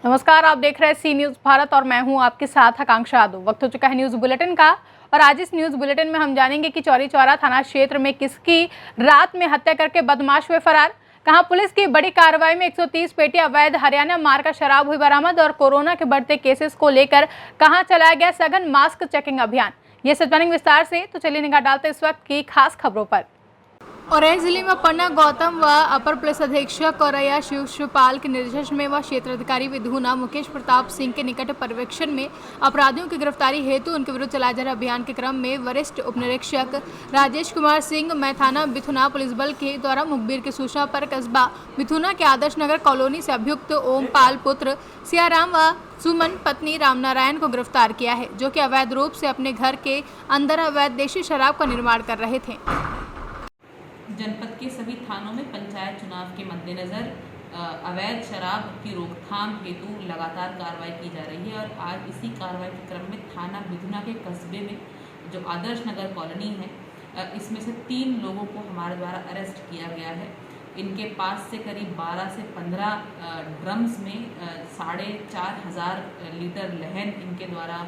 नमस्कार, आप देख रहे हैं सी न्यूज भारत और मैं हूं आपके साथ आकांक्षा यादव। वक्त हो चुका है न्यूज बुलेटिन का और आज इस न्यूज बुलेटिन में हम जानेंगे कि चौरी चौरा थाना क्षेत्र में किसकी रात में हत्या करके बदमाश हुए फरार, कहां पुलिस की बड़ी कार्रवाई में 130 पेटी अवैध हरियाणा मार्ग का शराब हुई बरामद और कोरोना के बढ़ते केसेस को लेकर कहां चलाया गया सघन मास्क चेकिंग अभियान। ये सब जानेंगे विस्तार से, तो चलिए निगाह डालते इस वक्त की खास खबरों पर। औरैया जिले में पन्ना गौतम व अपर पुलिस अधीक्षक औरैया शिवपाल के निर्देशन में व क्षेत्र अधिकारी विधुना मुकेश प्रताप सिंह के निकट पर्यवेक्षण में अपराधियों की गिरफ्तारी हेतु उनके विरुद्ध चलाए जा रहे अभियान के क्रम में वरिष्ठ उपनिरीक्षक राजेश कुमार सिंह मैथाना बिथुना पुलिस बल के द्वारा मुखबिर की सूचना पर कस्बा बिथुना के आदर्श नगर कॉलोनी से अभियुक्त ओमपाल पुत्र सियाराम व सुमन पत्नी रामनारायण को गिरफ्तार किया है, जो कि अवैध रूप से अपने घर के अंदर अवैध देशी शराब का निर्माण कर रहे थे। जनपद के सभी थानों में पंचायत चुनाव के मद्देनज़र अवैध शराब की रोकथाम हेतु लगातार कार्रवाई की जा रही है और आज इसी कार्रवाई के क्रम में थाना बिधुना के कस्बे में जो आदर्श नगर कॉलोनी है, इसमें से 3 लोगों को हमारे द्वारा अरेस्ट किया गया है। इनके पास से करीब 12 से 15 ड्रम्स में 4,500 लीटर लहन इनके द्वारा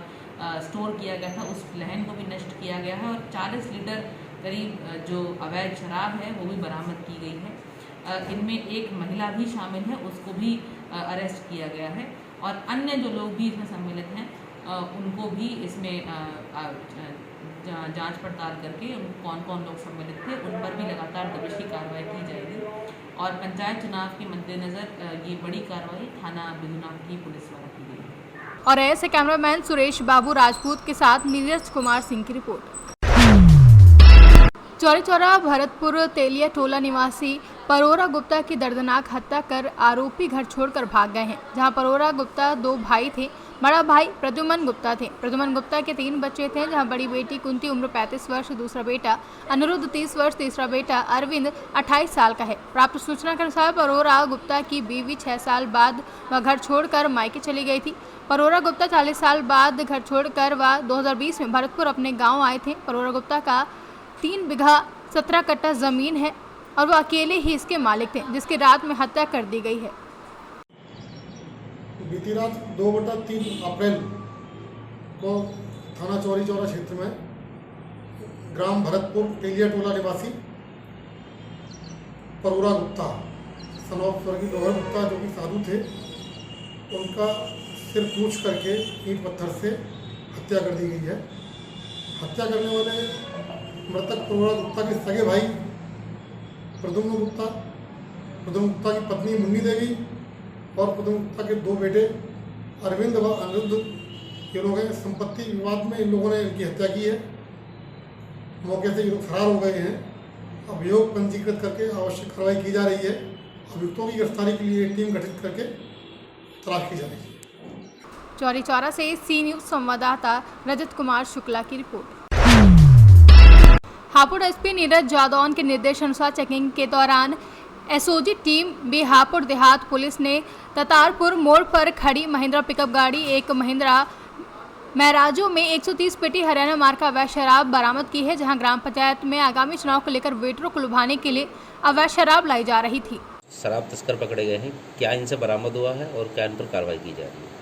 स्टोर किया गया था। उस लहन को भी नष्ट किया गया है और 40 लीटर करीब जो अवैध शराब है वो भी बरामद की गई है। इनमें एक महिला भी शामिल है, उसको भी अरेस्ट किया गया है और अन्य जो लोग भी इसमें सम्मिलित हैं उनको भी इसमें जांच पड़ताल करके कौन कौन लोग सम्मिलित थे उन पर भी लगातार दबिश की कार्रवाई की जाएगी और पंचायत चुनाव के मद्देनज़र ये बड़ी कार्रवाई थाना बिधुना की पुलिस द्वारा की गई है। और ऐसे कैमरामैन सुरेश बाबू राजपूत के साथ नीरज कुमार सिंह की रिपोर्ट। चौरी चौरा भरतपुर तेलिया टोला निवासी परोरा गुप्ता की दर्दनाक हत्या कर आरोपी घर छोड़कर भाग गए हैं, जहां परोरा गुप्ता 2 भाई थे। बड़ा भाई प्रद्युमन गुप्ता थे। प्रद्युमन गुप्ता के 3 बच्चे थे, जहां बड़ी बेटी कुंती उम्र 35 वर्ष, दूसरा बेटा अनिरुद्ध 30 वर्ष, तीसरा बेटा अरविंद 28 साल का है। प्राप्त सूचना के अनुसार परोरा गुप्ता की बीवी 6 साल बाद वह घर छोड़कर मायके चली गई थी। परोरा गुप्ता 40 साल बाद घर छोड़कर वह 2020 में भरतपुर अपने गाँव आए थे। परोरा गुप्ता का 3 बीघा 17 कट्टा जमीन है और वो अकेले ही इसके मालिक थे, जिसकी रात में हत्या कर दी गई है। बीती रात 2/3 अप्रैल को थाना चौरी चौरा क्षेत्र में ग्राम भरतपुर तेलिया टोला निवासी परोरा गुप्ता सनौफ स्वर्गीय लोहर गुप्ता जो कि साधु थे, उनका सिर कूच करके ईंट पत्थर से हत्या कर दी गई है। हत्या करने वाले मृतक परोरा गुप्ता के सगे भाई प्रद्युम्न गुप्ता की पत्नी मुन्नी देवी और प्रद्युम्न गुप्ता के 2 बेटे अरविंद व अनिरुद्ध, ये लोग हैं। संपत्ति विवाद में इन लोगों ने इनकी हत्या की है। मौके से ये लोग फरार हो गए हैं। अभियोग पंजीकृत करके आवश्यक कार्रवाई की जा रही है। अभियुक्तों की गिरफ्तारी के लिए टीम गठित करके तलाश की जा रही है। चौरी चौरा से सी न्यूज संवाददाता रजत कुमार शुक्ला की रिपोर्ट। हापुड़ एसपी नीरज जादौन के निर्देशानुसार चेकिंग के दौरान एसओजी टीम भी हापुड़ देहात पुलिस ने ततारपुर मोड़ पर खड़ी महिंद्रा पिकअप गाड़ी एक महिंद्रा मैराजो में 130 पेटी हरियाणा मार्ग का अवैध शराब बरामद की है, जहां ग्राम पंचायत में आगामी चुनाव को लेकर वेटरों को लुभाने के लिए अवैध शराब लाई जा रही थी। शराब तस्कर पकड़े गए हैं, क्या इनसे बरामद हुआ है और क्या इन पर कार्रवाई की जा रही है?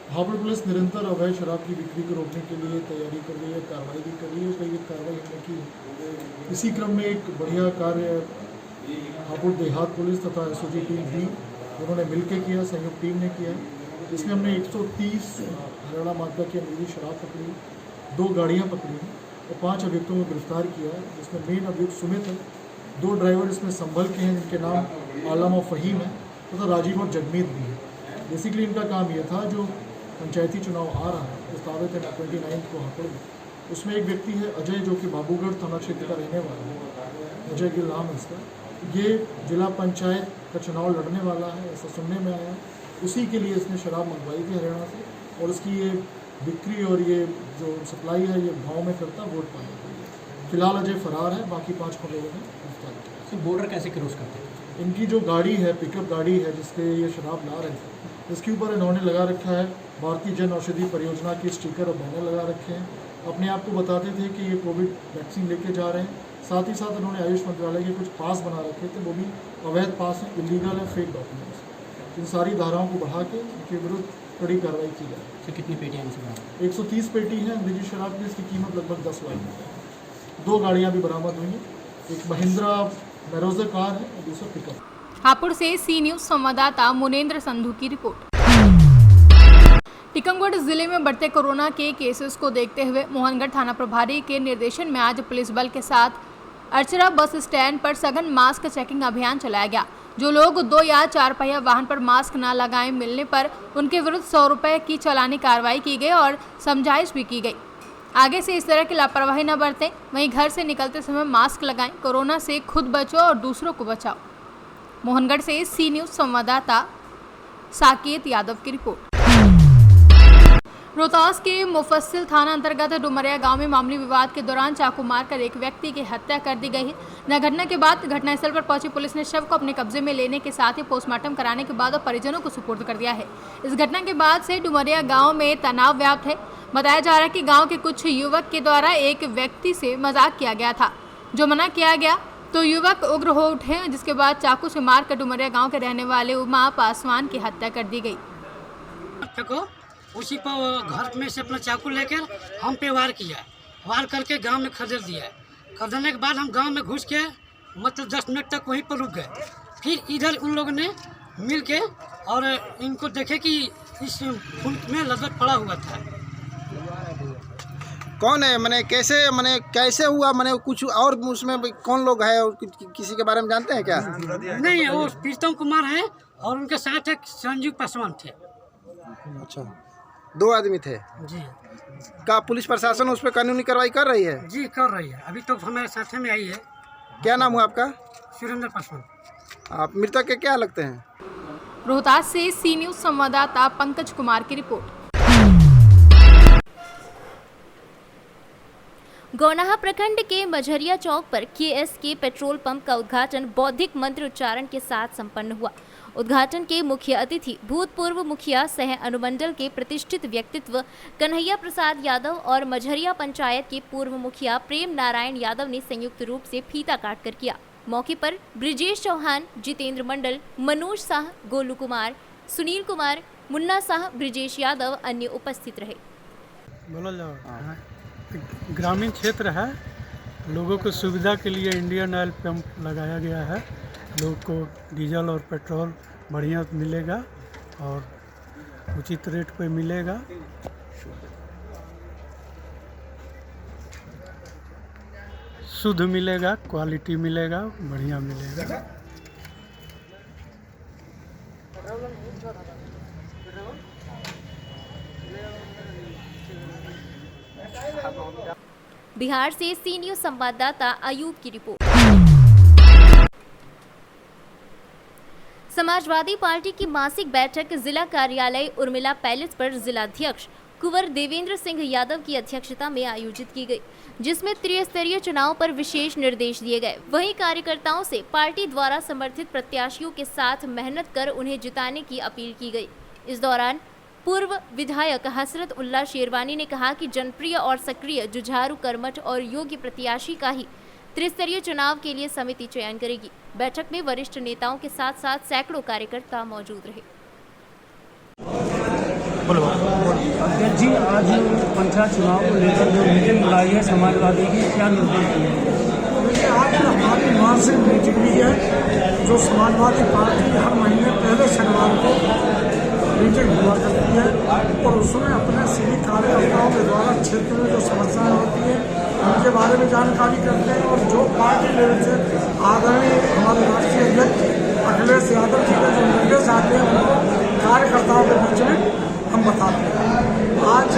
हापुड़ पुलिस निरंतर अवैध शराब की बिक्री को रोकने के लिए तैयारी कर रही है, कार्रवाई भी कर रही है। कई कार्रवाई हमने की। इसी क्रम में एक बढ़िया कार्य हापुड़ देहात पुलिस तथा एसओजी टीम भी उन्होंने मिलकर किया, संयुक्त टीम ने किया। इसमें हमने 130 हरियाणा मार्का की अंग्रेजी शराब पकड़ी, 2 गाड़ियाँ पकड़ी और 5 अभियुक्तों को गिरफ्तार किया, जिसमें मेन अभियुक्त सुमित है। 2 ड्राइवर इसमें संभल के हैं, जिनके नाम आलम और फ़हीम है तथा राजीव और जगमीत भी है। बेसिकली इनका काम यह था, जो पंचायती चुनाव आ रहा है प्रस्तावित है 29 को हापुड़ में, उसमें एक व्यक्ति है अजय, जो कि बाबूगढ़ थाना क्षेत्र का रहने वाला है। अजय गिल नाम है इसका। ये जिला पंचायत का चुनाव लड़ने वाला है, ऐसा सुनने में आया। उसी के लिए इसने शराब मंगवाई थी हरियाणा से और उसकी ये बिक्री और ये जो सप्लाई है ये गाँव में करता वोट पाने के लिए। फिलहाल अजय फरार है, बाकी 5 को लोगों ने गिरफ्तार किया। बॉर्डर कैसे क्रॉस करते हैं? इनकी जो गाड़ी है, पिकअप गाड़ी है जिससे ये शराब ला रहे थे, इसके ऊपर इन्होंने लगा रखा है भारतीय जन औषधि परियोजना के स्टिकर और बैनर लगा रखे हैं। अपने आप को बताते थे कि ये कोविड वैक्सीन लेके जा रहे हैं। साथ ही साथ उन्होंने आयुष मंत्रालय के कुछ पास बना रखे थे, वो भी अवैध पास हैं, इलीगल है, फेक डॉक्यूमेंट्स। इन सारी धाराओं को बढ़ा के इनके विरुद्ध कड़ी कार्रवाई की जाए। तो कितनी पेटियाँ इनसे बरामद? 130 पेटी है अंग्रेजी शराब की, इसकी कीमत लगभग 10 लाख रुपये है। 2 गाड़ियाँ भी बरामद हुई हैं, एक महिंद्रा मैरोजा कार है और दूसरा पिकअप। हापुड़ से सी न्यूज संवाददाता मुनेंद्र संधू की रिपोर्ट। टीकमगढ़ जिले में बढ़ते कोरोना के केसेस को देखते हुए मोहनगढ़ थाना प्रभारी के निर्देशन में आज पुलिस बल के साथ अरचरा बस स्टैंड पर सघन मास्क चेकिंग अभियान चलाया गया। जो लोग 2 या 4 पहिया वाहन पर मास्क न लगाए मिलने पर उनके विरुद्ध 100 रुपये की चालानी कार्रवाई की गई और समझाइश भी की गई। आगे से इस तरह की लापरवाही न बरतें, वहीं घर से निकलते समय मास्क लगाएं। कोरोना से खुद बचो और दूसरों को बचाओ। मोहनगढ़ से सी न्यूज संवाददाता साकेत यादव की रिपोर्ट। रोहतास के मुफस्सिल थाना अंतर्गत डुमरिया गांव में मामूली विवाद के दौरान चाकू मारकर एक व्यक्ति की हत्या कर दी गई है। घटना के बाद घटनास्थल पर पहुंची पुलिस ने शव को अपने कब्जे में लेने के साथ ही पोस्टमार्टम कराने के बाद परिजनों को सुपुर्द कर दिया है। इस घटना के बाद से डुमरिया गांव में तनाव व्याप्त है। बताया जा रहा है कि गाँव के कुछ युवक के द्वारा एक व्यक्ति से मजाक किया गया था, जो मना किया गया तो युवक उग्र हो उठे, जिसके बाद चाकू से मारकर डुमरिया गाँव के रहने वाले उमा पासवान की हत्या कर दी गई। उसी पर घर में से अपना चाकू लेकर हम पे वार किया, वार करके गांव में खदेड़ दिया। खदेड़ने के बाद हम गांव में घुस के मतलब 10 मिनट तक वहीं पर रुक गए। फिर इधर उन लोगों ने मिल के और इनको देखे कि इस खून में लदत पड़ा हुआ था। कौन है, मैंने कैसे हुआ, मैंने कुछ और उसमें कौन लोग है और किसी के बारे में जानते हैं क्या? नहीं, वो प्रीतम कुमार है और उनके साथ एक संजीव पासवान थे। अच्छा, 2 आदमी थे जी। क्या पुलिस प्रशासन उस पर कानूनी कार्रवाई कर रही है? जी कर रही है, अभी तो हमारे साथ में आई है। क्या नाम हुआ आपका? सुरेंद्र पासवान। आप मृतक के क्या लगते हैं? रोहतास से सी न्यूज संवाददाता पंकज कुमार की रिपोर्ट। गौनाहा प्रखंड के मझरिया चौक पर KSK पेट्रोल पंप का उद्घाटन बौद्धिक मंत्र उच्चारण के साथ संपन्न हुआ। उद्घाटन के मुख्य अतिथि भूतपूर्व मुखिया सह अनुमंडल के प्रतिष्ठित व्यक्तित्व कन्हैया प्रसाद यादव और मझरिया पंचायत के पूर्व मुखिया प्रेम नारायण यादव ने संयुक्त रूप से फीता काटकर किया। मौके पर ब्रिजेश चौहान, जितेंद्र मंडल, मनोज शाह, गोलू कुमार, सुनील कुमार, मुन्ना शाह, ब्रिजेश यादव अन्य उपस्थित रहे। ग्रामीण क्षेत्र है, लोगों को सुविधा के लिए इंडियन ऑयल पंप लगाया गया है। लोग को डीजल और पेट्रोल बढ़िया मिलेगा और उचित रेट पे मिलेगा। शुद्ध मिलेगा, क्वालिटी मिलेगा, बढ़िया मिलेगा। बिहार से सी न्यूज संवाददाता अयूब की रिपोर्ट। समाजवादी पार्टी की मासिक बैठक जिला कार्यालय उर्मिला पैलेस पर जिलाध्यक्ष कुंवर देवेंद्र सिंह यादव की अध्यक्षता में आयोजित की गई, जिसमें त्रिस्तरीय चुनाव पर विशेष निर्देश दिए गए। वहीं कार्यकर्ताओं से पार्टी द्वारा समर्थित प्रत्याशियों के साथ मेहनत कर उन्हें जिताने की अपील की गई। इस दौरान पूर्व विधायक हसरत उल्ला शेरवानी ने कहा कि जनप्रिय और सक्रिय, जुझारू, कर्मठ और योग्य प्रत्याशी का ही त्रिस्तरीय चुनाव के लिए समिति चयन करेगी। बैठक में वरिष्ठ नेताओं के साथ साथ सैकड़ों कार्यकर्ता मौजूद रहे। जी, आज पंचायत चुनाव को लेकर जो मीटिंग बुलाई है समाजवादी की, क्या निर्णय किया है? आज हमारी मासिक मीटिंग भी है, जो समाजवादी पार्टी हर महीने पहले शनिवार को मीटिंग हुआ करती है और उसमें अपने सभी कार्यकर्ताओं के द्वारा क्षेत्र में जो समस्याएं होती हैं उनके बारे में जानकारी करते हैं और जो पार्टी लेवल से आदरणीय हमारे राष्ट्रीय अध्यक्ष अखिलेश यादव जी के जो निर्देश आते हैं उनको कार्यकर्ताओं के बीच में हम बताते हैं। आज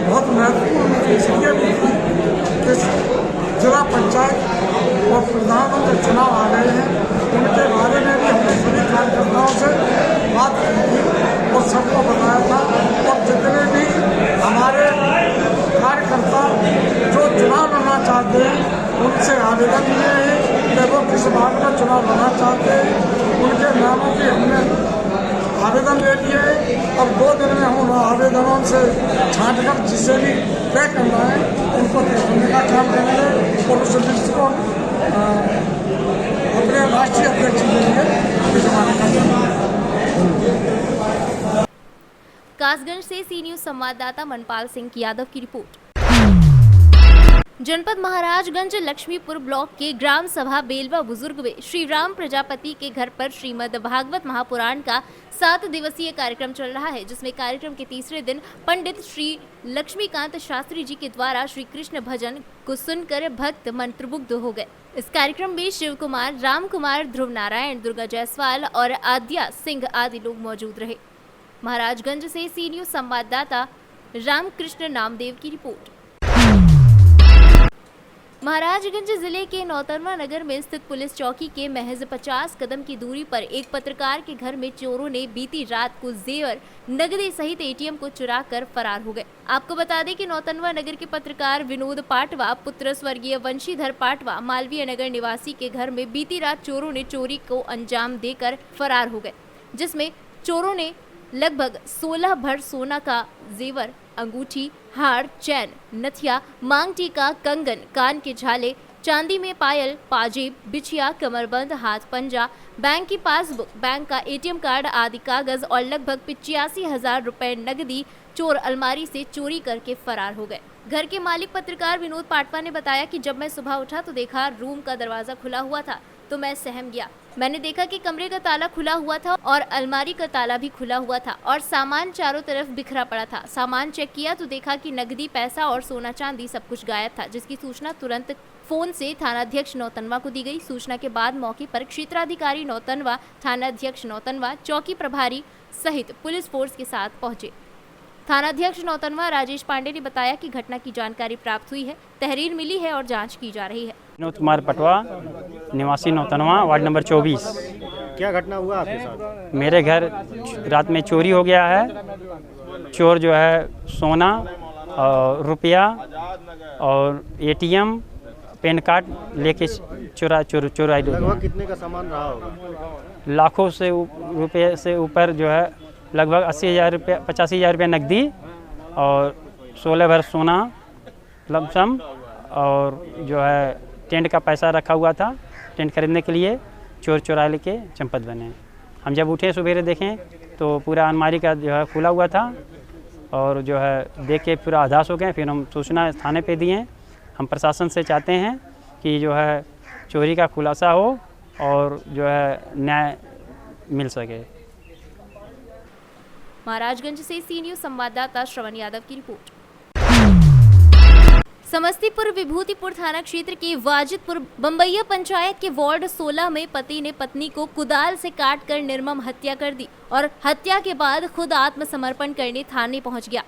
बहुत महत्वपूर्ण मीटिंग इसलिए भी थी कि जिला पंचायत और प्रधानमंत्री चुनाव आ गए हैं, उनके बारे में भी हमने सभी कार्यकर्ताओं से बात की थी और सबको बताया था। और जितने भी हमारे कार्यकर्ता जो चुनाव लड़ना चाहते हैं उनसे आवेदन दिए हैं कि वो किस भाग में चुनाव लड़ना चाहते हैं, उनके नामों की हमने आवेदन ले लिए और 2 दिन में हम उन आवेदनों से छांटकर जिसे भी तय करना है उनको तय करने का काम करेंगे और उस लिस्ट को अपने राष्ट्रीय अध्यक्ष के लिए भिजवाने का काम करेंगे। कासगंज से सी न्यूज संवाददाता मनपाल सिंह यादव की रिपोर्ट। जनपद महाराजगंज लक्ष्मीपुर ब्लॉक के ग्राम सभा बेलवा बुजुर्ग में श्री राम प्रजापति के घर पर श्रीमद् भागवत महापुराण का 7 दिवसीय कार्यक्रम चल रहा है, जिसमें कार्यक्रम के तीसरे दिन पंडित श्री लक्ष्मीकांत शास्त्री जी के द्वारा श्री कृष्ण भजन को सुनकर भक्त मंत्रमुग्ध हो गए। इस कार्यक्रम में शिव कुमार, राम कुमार, ध्रुव नारायण, दुर्गा जायसवाल और आद्या सिंह आदि लोग मौजूद रहे। महाराजगंज से सी न्यूज संवाददाता रामकृष्ण नामदेव की रिपोर्ट। महाराजगंज जिले के नौतनवा नगर में स्थित पुलिस चौकी के महज 50 कदम की दूरी पर एक पत्रकार के घर में चोरों ने बीती रात को जेवर, नगदी सहित एटीएम को चुरा कर फरार हो गए। आपको बता दें कि नौतनवा नगर के पत्रकार विनोद पाटवा पुत्र स्वर्गीय वंशीधर पाटवा मालवीय नगर निवासी के घर में बीती रात चोरों ने चोरी को अंजाम देकर फरार हो गए, जिसमें चोरों ने लगभग 16 भर सोना का जेवर, अंगूठी, हार, चैन, नथिया, मांग टीका, कंगन, कान के झाले, चांदी में पायल, पाजेब, बिछिया, कमरबंद, हाथ पंजा, बैंक की पासबुक, बैंक का एटीएम कार्ड आदि कागज और लगभग 85,000 रुपए नकदी चोर अलमारी से चोरी करके फरार हो गए। घर के मालिक पत्रकार विनोद पाटवा ने बताया कि जब मैं सुबह उठा तो देखा रूम का दरवाजा खुला हुआ था, तो मैं सहम गया। मैंने देखा कि कमरे का ताला खुला हुआ था और अलमारी का ताला भी खुला हुआ था और सामान चारों तरफ बिखरा पड़ा था। सामान चेक किया तो देखा कि नकदी, पैसा और सोना चांदी सब कुछ गायब था, जिसकी सूचना तुरंत फोन से थानाध्यक्ष नौतनवा को दी गई। सूचना के बाद मौके पर क्षेत्राधिकारी नौतनवा, थानाध्यक्ष नौतनवा, चौकी प्रभारी सहित पुलिस फोर्स के साथ पहुंचे। थानाध्यक्ष नौतनवा राजेश पांडे ने बताया कि घटना की जानकारी प्राप्त हुई है, तहरीर मिली है और जांच की जा रही है। विनोद कुमार पटवा, निवासी नौतनवा, वार्ड नंबर 24। क्या घटना हुआ आपके साथ? मेरे घर रात में चोरी हो गया है। चोर जो है सोना और रुपया और एटीएम, पैन कार्ड लेके चुराई। लगभग कितने का सामान रहा होगा? लाखों से रुपये से ऊपर जो है, लगभग 80,000 रुपये, 85,000 रुपये नकदी और 16 भर सोना लमसम और जो है टेंट का पैसा रखा हुआ था। टेंट खरीदने के लिए चोर चुरा लेके चंपत बने। हम जब उठे सवेरे देखें तो पूरा अलमारी का जो है खुला हुआ था और जो है देख के पूरा आधास हो गए। फिर हम सूचना थाने पे दिए। हम प्रशासन से चाहते हैं कि जो है चोरी का खुलासा हो और जो है न्याय मिल सके। महाराजगंज से सी न्यूज संवाददाता श्रवण यादव की रिपोर्ट। समस्तीपुर विभूतिपुर थाना क्षेत्र के वाजिदपुर बम्बैया पंचायत के वार्ड 16 में पति ने पत्नी को कुदाल से काटकर निर्मम हत्या कर दी और हत्या के बाद खुद आत्मसमर्पण करने थाने पहुंच गया।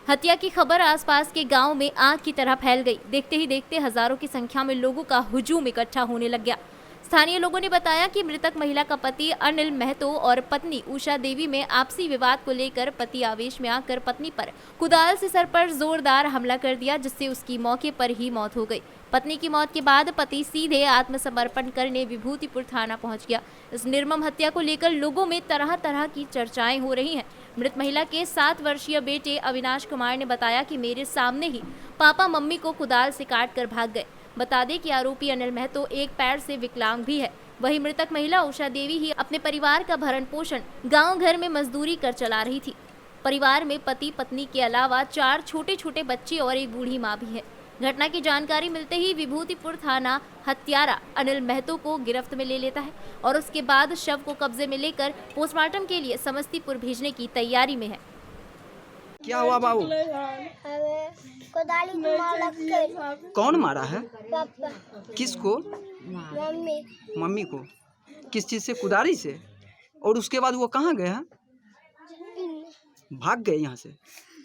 हत्या की खबर आसपास के गांव में आग की तरह फैल गई। देखते ही देखते हजारों की संख्या में लोगों का हुजूम इकट्ठा होने लग गया। स्थानीय लोगों ने बताया कि मृतक महिला का पति अनिल महतो और पत्नी उषा देवी में आपसी विवाद को लेकर पति आवेश में आकर पत्नी पर कुदाल से सर पर जोरदार हमला कर दिया, जिससे उसकी मौके पर ही मौत हो गई। पत्नी की मौत के बाद पति सीधे आत्मसमर्पण करने विभूतिपुर थाना पहुंच गया। इस निर्मम हत्या को लेकर लोगों में तरह तरह की चर्चाएं हो रही हैं। मृत महिला के 7 वर्षीय बेटे अविनाश कुमार ने बताया कि मेरे सामने ही पापा मम्मी को कुदाल से काट कर भाग गए। बता दें कि आरोपी अनिल महतो एक पैर से विकलांग भी है। वहीं मृतक महिला उषा देवी ही अपने परिवार का भरण पोषण गांव घर में मजदूरी कर चला रही थी। परिवार में पति पत्नी के अलावा 4 छोटे छोटे बच्चे और एक बूढ़ी मां भी है। घटना की जानकारी मिलते ही विभूतिपुर थाना हत्यारा अनिल महतो को गिरफ्त में ले लेता है और उसके बाद शव को कब्जे में लेकर पोस्टमार्टम के लिए समस्तीपुर भेजने की तैयारी में है। क्या हुआ बाबू? कौन मारा है? पापा। किसको? मम्मी। मम्मी को। किस चीज से? कुदारी से। और उसके बाद वो कहाँ गए हैं? भाग गए यहाँ से।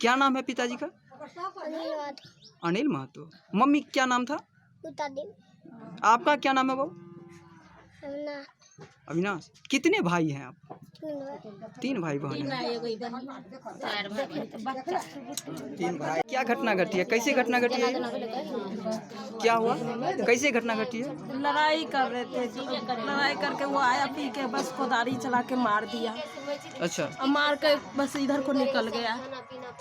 क्या नाम है पिताजी का? अनिल महतो। मम्मी क्या नाम था? आपका क्या नाम है बाबू? अविनाश। कितने भाई हैं आप? 3 भाई बहन हैं। 3 भाई। क्या घटना घटी है? कैसे घटना घटी है? क्या हुआ? कैसे घटना घटी है? लड़ाई कर रहे थे जी। लड़ाई करके वो आया, पी के बस कोदारी चला के मार दिया। अच्छा। और मार के बस इधर को निकल गया।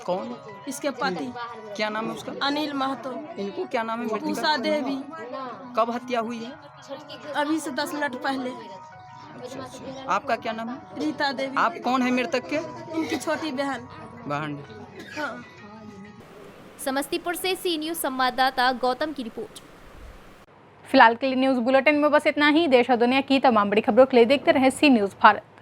कौन? इसके पति। क्या नाम है उसका? अनिल महतो। इनको क्या नाम है? उषा देवी। कब हत्या हुई है? अभी से 10 मिनट पहले। आपका क्या नाम है? रीता देवी। आप कौन है मृतक के? इनकी छोटी बहन। बाहर समस्तीपुर से सी न्यूज संवाददाता गौतम की रिपोर्ट। फिलहाल के लिए न्यूज बुलेटिन में बस इतना ही। देश और दुनिया की तमाम बड़ी खबरों के लिए देखते रहें सी न्यूज भारत।